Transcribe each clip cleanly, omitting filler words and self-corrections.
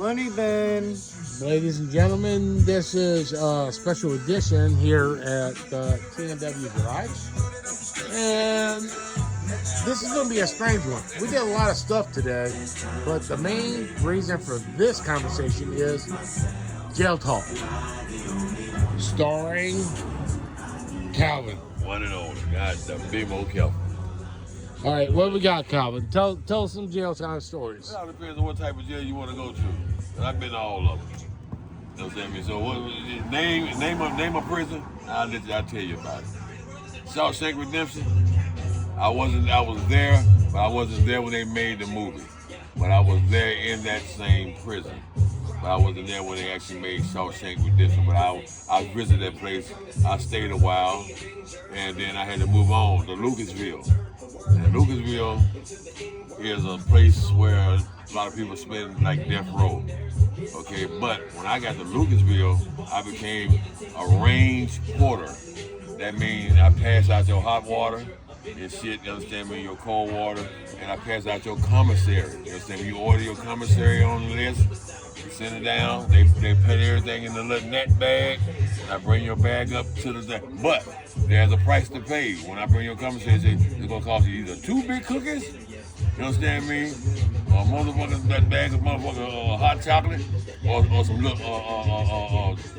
Money Ben. Ladies and gentlemen, this is a special edition here at the TNW Garage. And this is going to be a strange one. We did a lot of stuff today, but the main reason for this conversation is Jail Talk, starring Calvin. One and only. God, the big old Kelvin. All right, what we got, Calvin? Tell us some jail time stories. It all depends on what type of jail you want to go to. And I've been to all of them. You know what I'm saying? So what name a prison? I'll tell you about it. Shawshank Redemption. I was there, but I wasn't there when they made the movie. But I was there in that same prison. But I wasn't there when they actually made Shawshank Redemption. But I visited that place. I stayed a while, and then I had to move on to Lucasville. And Lucasville is a place where a lot of people spend like death row. Okay, but when I got to Lucasville, I became a range porter. That means I pass out your hot water and shit, you understand me, your cold water, and I pass out your commissary. You understand me? You order your commissary on the list, you send it down, they put everything in the little net bag, and I bring your bag up to the deck. But there's a price to pay. When I bring your commissary, it's gonna cost you either 2 big cookies, you understand me, or motherfucker, that bag of motherfucker hot chocolate, or some little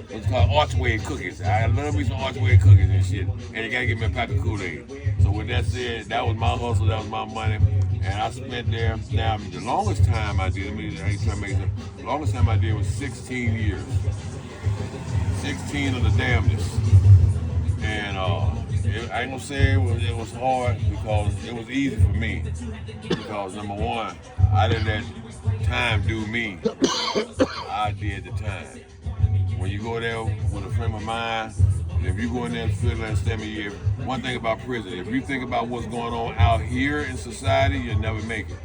what's called Archway cookies. I love me some Archway cookies and shit. And you gotta give me a pack of Kool-Aid. So with that said, that was my hustle, that was my money. And I spent there, now the longest time I did, the longest time I did was 16 years. 16 of the damnedest. And I ain't gonna say it was hard because it was easy for me. Because number one, I didn't let time do me. I did the time. When you go there with a frame of mind, and if you go in there and feel like one thing about prison, if you think about what's going on out here in society, you'll never make it.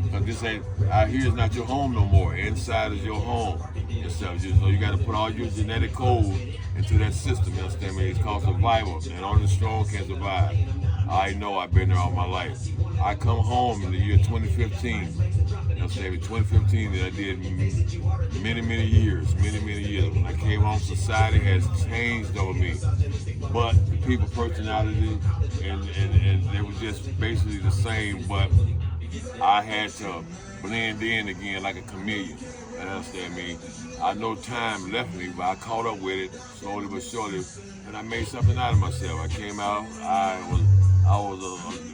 Because this ain't, out here is not your home no more. Inside is your home. So you got to put all your genetic code into that system, you understand me? It's called survival, and only the strong can survive. I know I've been there all my life. I come home in the year 2015. You understand me? 2015, that I did many years. When I came home, society has changed over me. But the people personality and they were just basically the same, but I had to blend in again like a chameleon. You understand me? I know time left me, but I caught up with it slowly but surely, and I made something out of myself. I came out, I was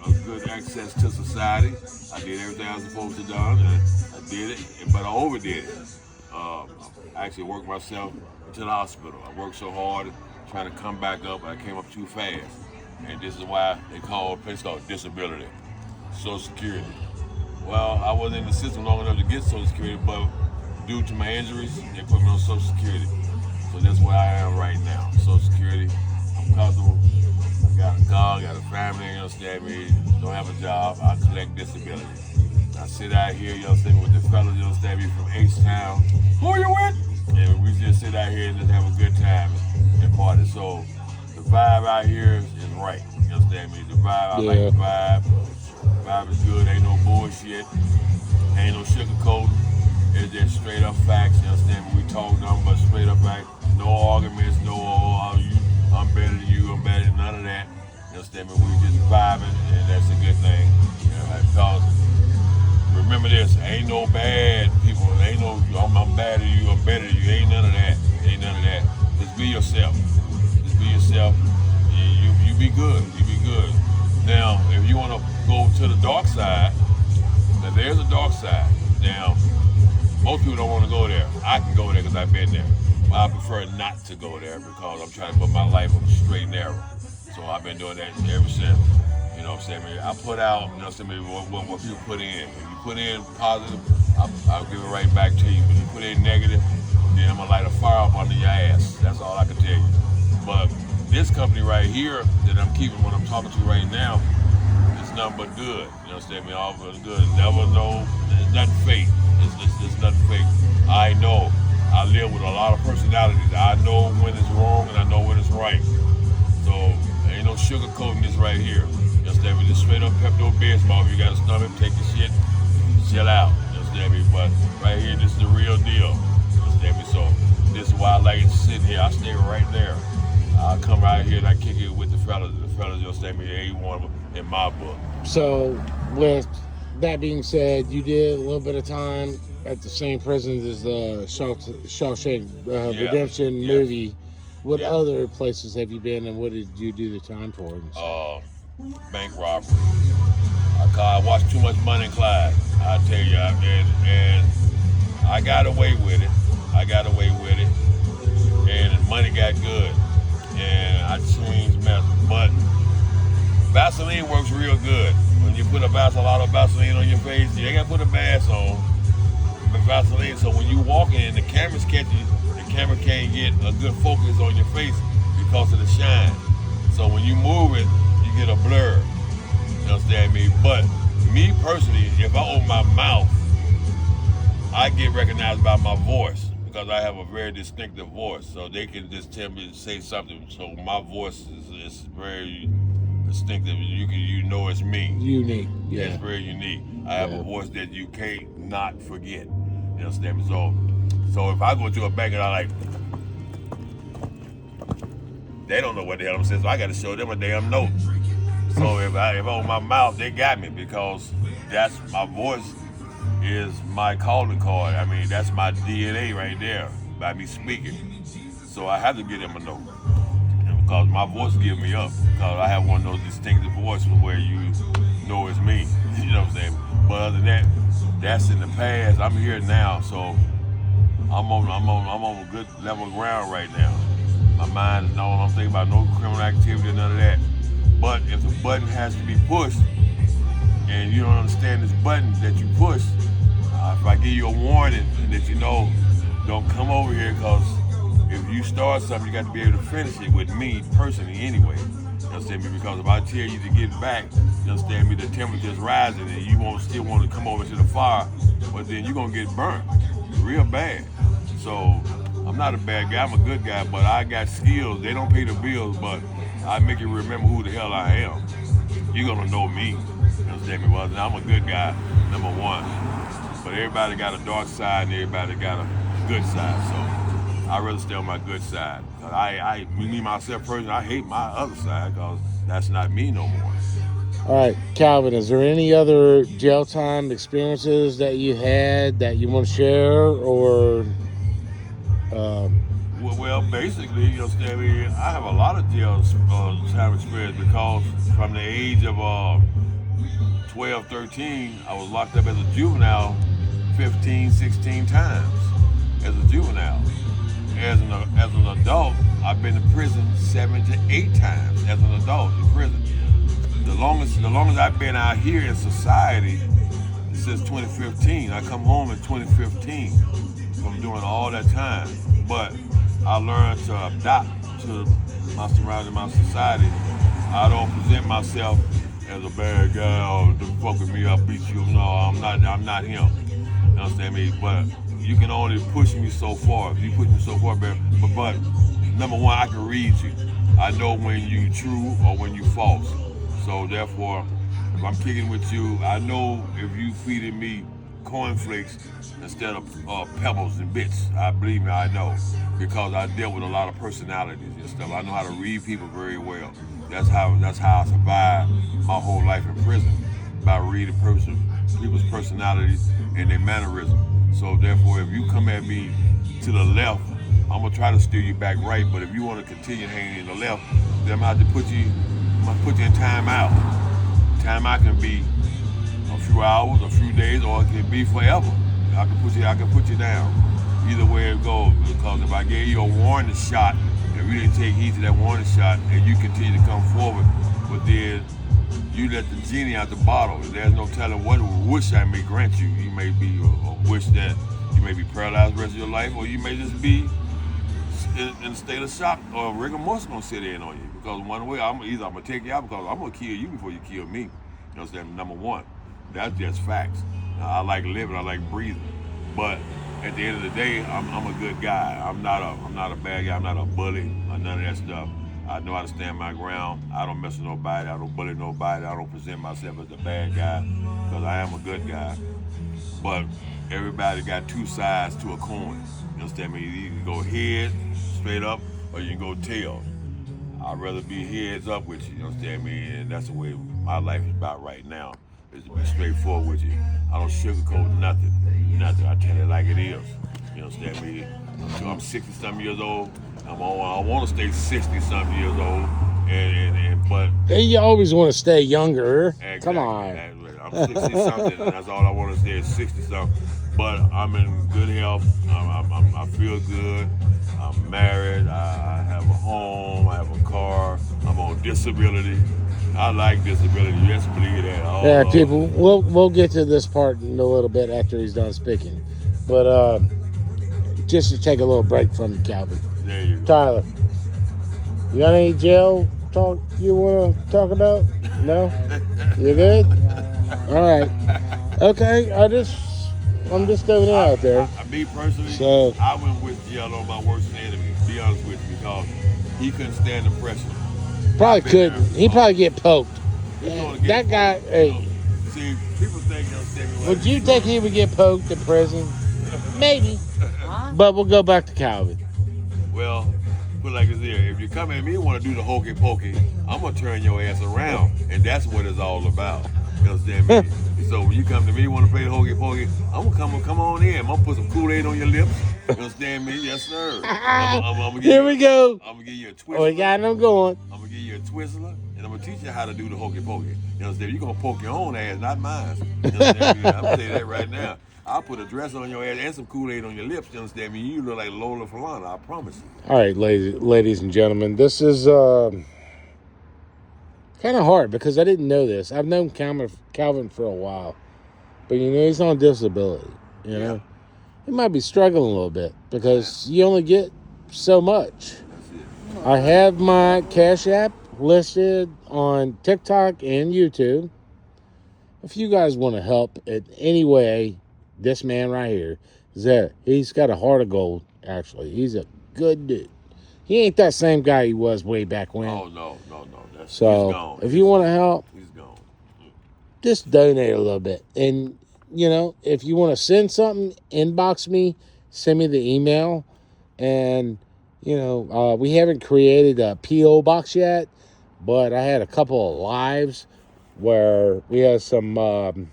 a good access to society. I did everything I was supposed to do, and I did it, but I overdid it. I actually worked myself into the hospital. I worked so hard trying to come back up, I came up too fast. And this is why they call a place called disability, Social Security. Well, I wasn't in the system long enough to get Social Security, but due to my injuries, they put me on Social Security. So that's where I am right now. Social Security, I'm comfortable. I got a car, I got a family, you understand me? Don't have a job, I collect disability. I sit out here, you understand me, with the fellas, you understand me, from H-Town. Who are you with? And we just sit out here and just have a good time and party. So the vibe out here is right. You understand me? The vibe, I like the vibe. The vibe is good, ain't no bullshit. Ain't no sugarcoating. It's just straight up facts, you understand me? We talk nothing but straight up facts. No arguments, no, I'm better than you, I'm better than none of that. You understand me? We just vibing, and that's a good thing. You know, because remember this, ain't no bad people, ain't no, I'm better than you, I'm better than you, ain't none of that. Ain't none of that. Just be yourself. Just be yourself. You be good, you be good. Now, if you want to go to the dark side, now there's a dark side. Now, most people don't want to go there. I can go there because I've been there. But I prefer not to go there because I'm trying to put my life on the straight and narrow. So I've been doing that ever since. You know what I'm saying? I put out, you know what I'm saying, what people put in. If you put in positive, I'll give it right back to you. If you put in negative, then I'm going to light a fire up under your ass. That's all I can tell you. But this company right here that I'm keeping when I'm talking to you right now, it's nothing but good. You understand me? All good. Never know. There's nothing fake. It's nothing fake. I know. I live with a lot of personalities. I know when it's wrong and I know when it's right. So there ain't no sugarcoating this right here. You understand me? Just straight up Pepto-Bismol. If you got a stomach, take the shit, chill out. You understand me? But right here, this is the real deal. You understand me? So this is why I like to sit here. I stay right there. I come right here and I kick it with the fellas. The fellas, you understand me? They ain't one of them in my book. So, with that being said, you did a little bit of time at the same prisons as the Shawshank Yeah. Redemption Yes. movie. What Yeah. other places have you been, and what did you do the time for? And stuff? Bank robbery. I watched too much Money and Clyde. I tell you, and I got away with it. I got away with it, and the money got good, and I changed methods. But Vaseline works real good. When you put a lot of Vaseline on your face, you ain't got to put a mask on, but Vaseline. So when you walk in, the cameras catch you. The camera can't get a good focus on your face because of the shine. So when you move it, you get a blur. You understand me? But me personally, if I open my mouth, I get recognized by my voice because I have a very distinctive voice. So they can just tell me to say something. So my voice is very distinctive. You know it's me. Unique, yeah. It's very unique. I have Yeah. a voice that you can't not forget. You understand me? So if I go to a bank and I like, they don't know what the hell I'm saying. So I got to show them a damn note. So if I open my mouth, they got me because that's my voice is my calling card. I mean, that's my DNA right there by me speaking. So I have to get them a note. And because my voice gives me up. Because I have one of those distinctive voices where you know it's me. You know what I'm saying? But other than that, that's in the past. I'm here now, so I'm on a good level of ground right now. My mind is not, I'm thinking about no criminal activity or none of that. But if the button has to be pushed, and you don't understand this button that you push, if I give you a warning that you know, don't come over here, because if you start something, you got to be able to finish it with me personally anyway. You understand me? Because if I tell you to get back, you understand me, the temperature's rising and you still want to come over to the fire, but then you're going to get burnt real bad. So I'm not a bad guy, I'm a good guy, but I got skills. They don't pay the bills, but I make you remember who the hell I am. You're going to know me. You understand me? Well, I'm a good guy, number one. But everybody got a dark side and everybody got a good side. So I'd rather stay on my good side. Me myself personally, I hate my other side because that's not me no more. All right, Calvin, is there any other jail time experiences that you had that you want to share, or Well, basically, you understand me, I have a lot of jail time experience because from the age of 12, 13, I was locked up as a juvenile 15, 16 times as a juvenile. As an adult, I've been in prison 7 to 8 times as an adult in prison. The longest I've been out here in society since 2015. I come home in 2015 from doing all that time. But I learned to adapt to my surroundings, my society. I don't present myself as a bad guy or to fuck with me, I'll beat you. No, I'm not him. You understand me? But you can only push me so far. If you push me so far, but number one, I can read you. I know when you true or when you false. So therefore, if I'm kicking with you, I know if you feeding me cornflakes instead of pebbles and bits. Believe me, I know, because I dealt with a lot of personalities and stuff. I know how to read people very well. That's how I survived my whole life in prison, by reading people's personalities and their mannerisms. So therefore, if you come at me to the left, I'm gonna try to steer you back right. But if you want to continue hanging in the left, then I'm gonna have to put you in time out. Time out can be a few hours, a few days, or it can be forever. I can put you down. Either way it goes, because if I gave you a warning shot, if you didn't take heed to that warning shot, and you continue to come forward, but then you let the genie out the bottle. There's no telling what wish I may grant you. You may be a wish that you may be paralyzed the rest of your life, or you may just be in a state of shock, or rigor mortis gonna sit in on you. Because one way, I'm gonna take you out because I'm gonna kill you before you kill me. You know what I'm saying? Number one, that's just facts. I like living, I like breathing, but at the end of the day, I'm a good guy. I'm not a bad guy. I'm not a bully or none of that stuff. I know how to stand my ground. I don't mess with nobody. I don't bully nobody. I don't present myself as a bad guy because I am a good guy. But everybody got two sides to a coin. You understand me? You can go head straight up, or you can go tail. I'd rather be heads up with you. You understand me? And that's the way my life is about right now. Is to be straightforward with you. I don't sugarcoat nothing. Nothing. I tell it like it is. You understand me? Until I'm 60-something years old, I want to stay 60-something years old. But And you always want to stay younger. exactly, Come on. exactly. I'm 60-something, and that's all I want to stay is 60-something. But I'm in good health. I feel good. I'm married. I have a home. I have a car. I'm on disability. I like disability. Yes, believe that. Oh, Yeah, Lord. people. We'll get to this part in a little bit after he's done speaking, but just to take a little break from you, Calvin. There you go. Tyler, you got any jail talk you want to talk about? No, you good? All right. Okay. I'm just throwing it out there. Me personally, So- I went with Jello on my worst enemy. To be honest with you, because he couldn't stand the pressure. Probably I've been couldn't. there. He probably get poked. He's gonna That get guy. poked, Hey, you know. See, people think he'll stay with would you think he would get poked in prison? Maybe. But we'll go back to Calvin. Well, put it like this here. If you come at me and want to do the hokey pokey, I'm going to turn your ass around. And that's what it's all about. You understand me? So when you come to me and want to play the hokey pokey, I'm going to come on in. I'm going to put some Kool-Aid on your lips. You understand me? Yes, sir. Here we go. I'm going to give you a Oh, we Twizzler. got him going. I'm going to give you a Twizzler. And I'm going to teach you how to do the hokey pokey. You understand? You're going to poke your own ass, not mine. You understand me? I'm going to tell you that right now. I'll put a dress on your ass and some Kool-Aid on your lips. You understand me? You look like Lola Falana. I promise you. All right, ladies and gentlemen, this is kind of hard because I didn't know this. I've known Calvin for a while, but he's on disability. You know, he might be struggling a little bit because you only get so much. That's it. I have my Cash App listed on TikTok and YouTube. If you guys want to help in any way, this man right here, he's got a heart of gold, actually. He's a good dude. He ain't that same guy he was way back when. Oh, no. He's So gone. if you want to help, He's gone. just donate a little bit. And, if you want to send something, inbox me, send me the email. And, we haven't created a P.O. box yet, but I had a couple of lives where we had some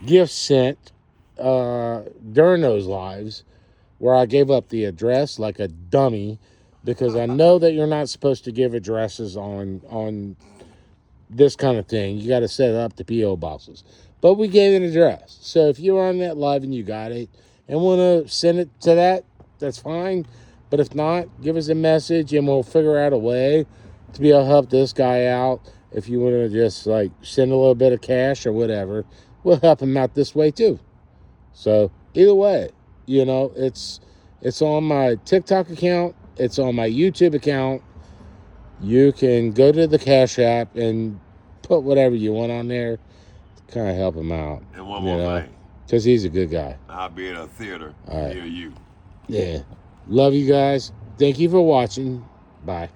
gifts sent during those lives where I gave up the address like a dummy because I know that you're not supposed to give addresses on this kind of thing. You got to set up the P.O. boxes. But we gave an address. So if you're on that live and you got it and want to send it to that, that's fine. But if not, give us a message and we'll figure out a way to be able to help this guy out. If you want to just send a little bit of cash or whatever, we'll help him out this way too. So either way, it's on my TikTok account. It's on my YouTube account. You can go to the Cash App and put whatever you want on there to kind of help him out. And one more thing. Because he's a good guy. I'll be at a theater All right. near you. Yeah. Love you guys. Thank you for watching. Bye.